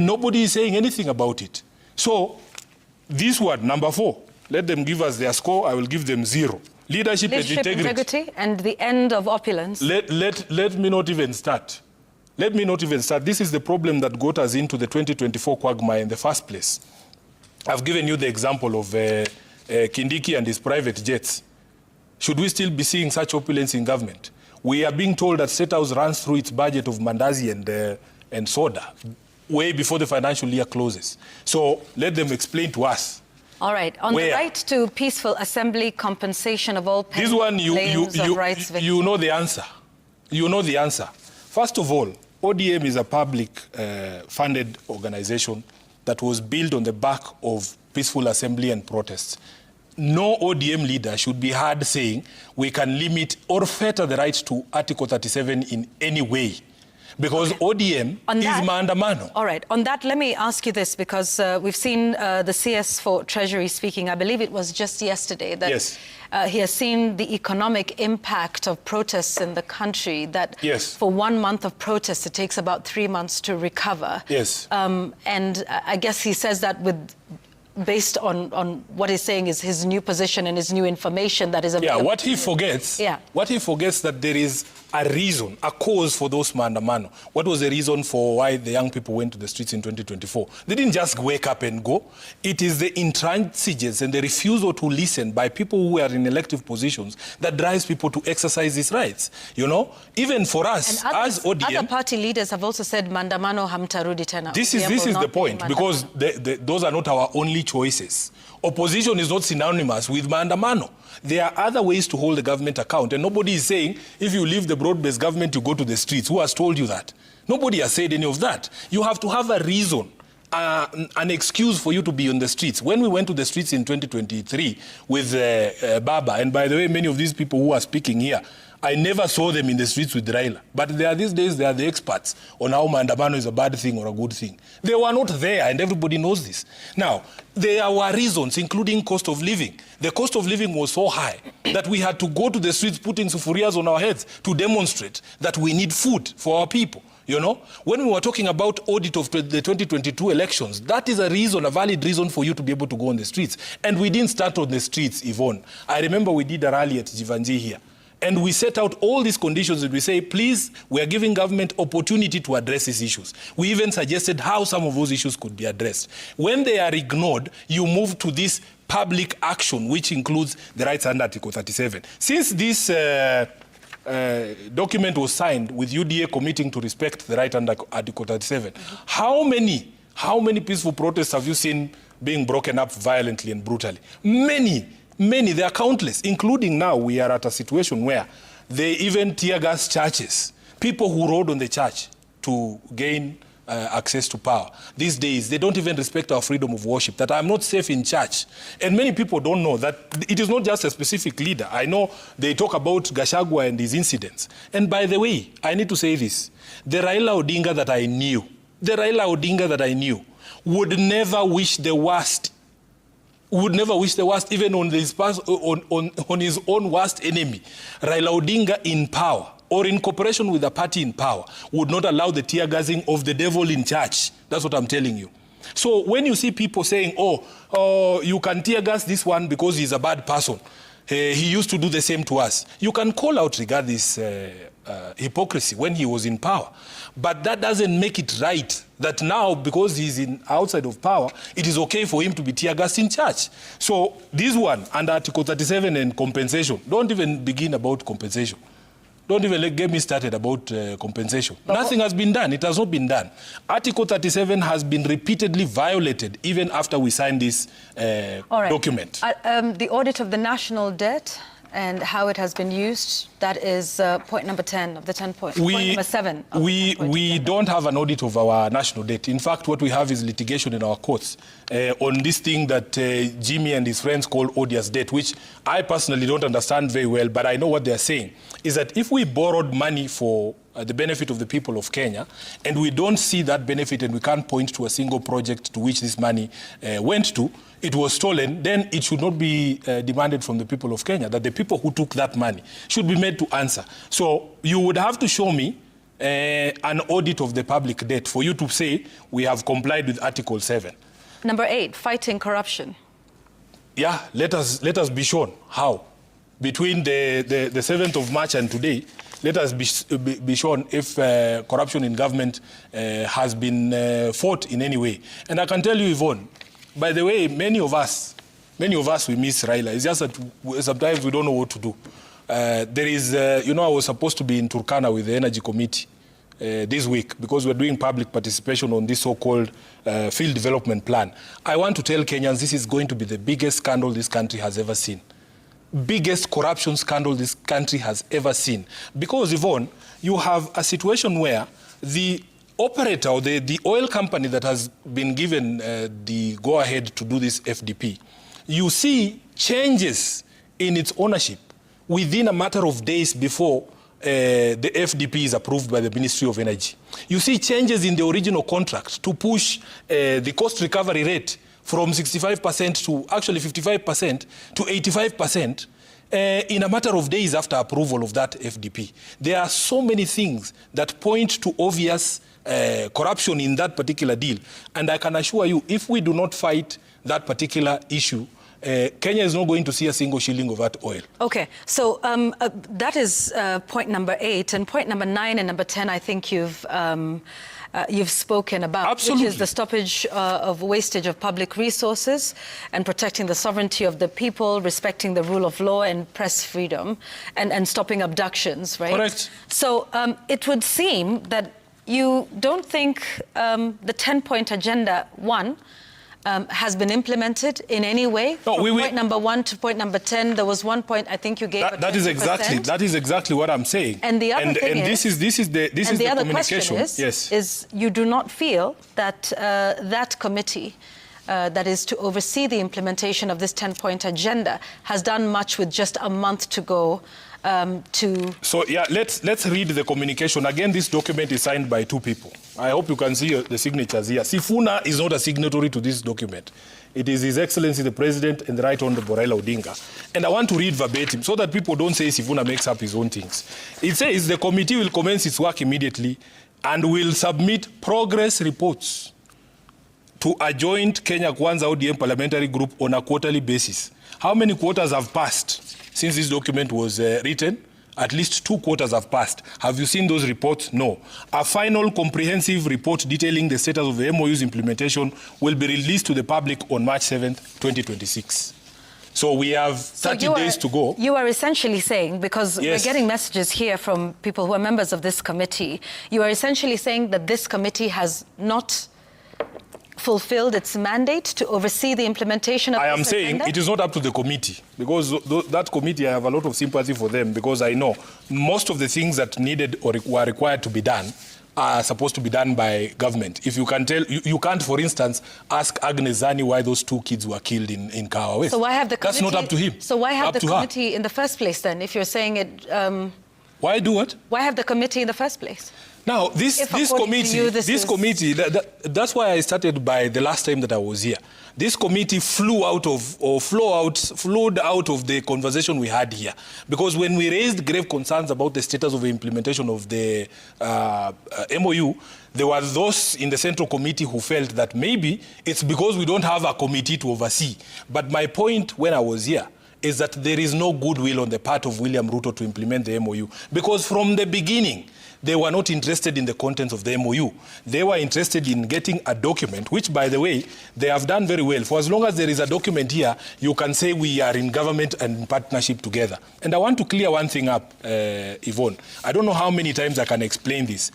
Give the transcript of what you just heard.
Nobody is saying anything about it. So this one, number 4, let them give us their score. I will give them 0. Leadership and integrity. And the end of opulence. Let me not even start. Let me not even start. This is the problem that got us into the 2024 quagmire in the first place. I've given you the example of Kindiki and his private jets. Should we still be seeing such opulence in government? We are being told that State House runs through its budget of mandazi and soda way before the financial year closes. So let them explain to us. All right. On the right to peaceful assembly, compensation of all this one, you know the answer. You know the answer. First of all, ODM is a public funded organization that was built on the back of peaceful assembly and protests. No ODM leader should be heard saying we can limit or fetter the right to Article 37 in any way. Because ODM is maandamano. All right. On that, let me ask you this, because we've seen the CS for Treasury speaking. I believe it was just yesterday that he has seen the economic impact of protests in the country, that for 1 month of protests, it takes about 3 months to recover. And I guess he says that based on what he's saying is his new position and his new information that is available. Yeah, what he forgets that there is a reason, a cause for those maandamano. What was the reason for why the young people went to the streets in 2024? They didn't just wake up and go. It is the intransigence and the refusal to listen by people who are in elective positions that drives people to exercise these rights. You know, even for us, as ODM... Other party leaders have also said, maandamano hamtarudi tena. This is the point, because those are not our only choices. Opposition is not synonymous with maandamano. There are other ways to hold the government account, and nobody is saying if you leave the broad-based government, you go to the streets. Who has told you that? Nobody has said any of that. You have to have a reason, an excuse for you to be on the streets. When we went to the streets in 2023 with Baba, and by the way, many of these people who are speaking here, I never saw them in the streets with Raila. But these days, they are the experts on how maandamano is a bad thing or a good thing. They were not there, and everybody knows this. Now, there were reasons, including cost of living. The cost of living was so high that we had to go to the streets putting sufurias on our heads to demonstrate that we need food for our people. You know, when we were talking about audit of the 2022 elections, that is a reason, a valid reason for you to be able to go on the streets. And we didn't start on the streets, Yvonne. I remember we did a rally at Jivanji here. And we set out all these conditions and we say, please, we are giving government opportunity to address these issues. We even suggested how some of those issues could be addressed. When they are ignored, you move to this public action, which includes the rights under Article 37. Since this document was signed with UDA committing to respect the right under Article 37, how many peaceful protests have you seen being broken up violently and brutally? Many, they are countless, including now we are at a situation where they even tear gas churches, people who rode on the church to gain access to power. These days, they don't even respect our freedom of worship, that I'm not safe in church. And many people don't know that it is not just a specific leader. I know they talk about Gachagua and his incidents. And by the way, I need to say this. The Raila Odinga that I knew would never wish the worst even on his own worst enemy. Raila Odinga in power, or in cooperation with a party in power, would not allow the tear gassing of the devil in church. That's what I'm telling you. So when you see people saying, oh, you can tear gas this one because he's a bad person, he used to do the same to us, you can call out regarding this hypocrisy when he was in power. But that doesn't make it right that now, because he's outside of power, it is okay for him to be tear gassed in church. So this one, under Article 37 and compensation, don't even begin about compensation. Don't even get me started about compensation. Nothing has been done. It has not been done. Article 37 has been repeatedly violated even after we signed this document. The audit of the national debt and how it has been used, that is point number 10 of the 10 points. Point number 7. We don't have an audit of our national debt. In fact, what we have is litigation in our courts on this thing that Jimmy and his friends call odious debt, which I personally don't understand very well, but I know what they're saying, is that if we borrowed money for the benefit of the people of Kenya, and we don't see that benefit and we can't point to a single project to which this money went to, it was stolen, then it should not be demanded from the people of Kenya, that the people who took that money should be made to answer. So you would have to show me an audit of the public debt for you to say we have complied with Article 7. Number 8, fighting corruption. Yeah, let us be shown how. Between the 7th of March and today, let us be shown if corruption in government has been fought in any way. And I can tell you, Yvonne, by the way, many of us, we miss Raila. It's just that sometimes we don't know what to do. There is, I was supposed to be in Turkana with the Energy Committee this week because we're doing public participation on this so-called field development plan. I want to tell Kenyans this is going to be the biggest scandal this country has ever seen. Biggest corruption scandal this country has ever seen. Because, Yvonne, you have a situation where the operator or the oil company that has been given the go-ahead to do this FDP, you see changes in its ownership within a matter of days before the FDP is approved by the Ministry of Energy. You see changes in the original contract to push the cost recovery rate from 65% to actually 55% to 85% in a matter of days after approval of that FDP. There are so many things that point to obvious corruption in that particular deal. And I can assure you, if we do not fight that particular issue, Kenya is not going to see a single shilling of that oil. Okay, so that is point number 8. And point number 9 and number 10, I think you've spoken about. Absolutely. Which is the stoppage of wastage of public resources and protecting the sovereignty of the people, respecting the rule of law and press freedom, and stopping abductions, right? Correct. So it would seem that you don't think the 10-point agenda, 1, has been implemented in any way? No, From point number 1 to point number 10, there was one point I think you gave. That is exactly what I'm saying. And the other thing is, this is the communication. Is you do not feel that that committee that is to oversee the implementation of this 10-point agenda has done much with just a month to go. So yeah, let's read the communication. Again, this document is signed by 2 people. I hope you can see the signatures here. Sifuna is not a signatory to this document. It is His Excellency the President and the Right Honorable Raila Odinga. And I want to read verbatim so that people don't say Sifuna makes up his own things. It says the committee will commence its work immediately and will submit progress reports to a joint Kenya Kwanza ODM parliamentary group on a quarterly basis. How many quarters have passed since this document was written? At least 2 quarters have passed. Have you seen those reports? No. A final comprehensive report detailing the status of the MOU's implementation will be released to the public on March 7th, 2026. So we have 30 days to go. You are essentially saying, because we're getting messages here from people who are members of this committee, you are essentially saying that this committee has not fulfilled its mandate to oversee the implementation of this agenda? I am saying it is not up to the committee, because that committee, I have a lot of sympathy for them, because I know most of the things that needed or were required to be done are supposed to be done by government. If you can tell, you can't, for instance, ask Agnes Zani why those 2 kids were killed in Kawa West. So why have the committee? That's not up to him. So why have the committee in the first place then, if you're saying it? Why do what? Why have the committee in the first place? Now, this committee, that's why I started by the last time that I was here. This committee flowed out of the conversation we had here. Because when we raised grave concerns about the status of the implementation of the MOU, there were those in the Central Committee who felt that maybe it's because we don't have a committee to oversee. But my point when I was here is that there is no goodwill on the part of William Ruto to implement the MOU. Because from the beginning, they were not interested in the contents of the MOU. They were interested in getting a document, which, by the way, they have done very well. For as long as there is a document here, you can say we are in government and in partnership together. And I want to clear one thing up, Yvonne. I don't know how many times I can explain this.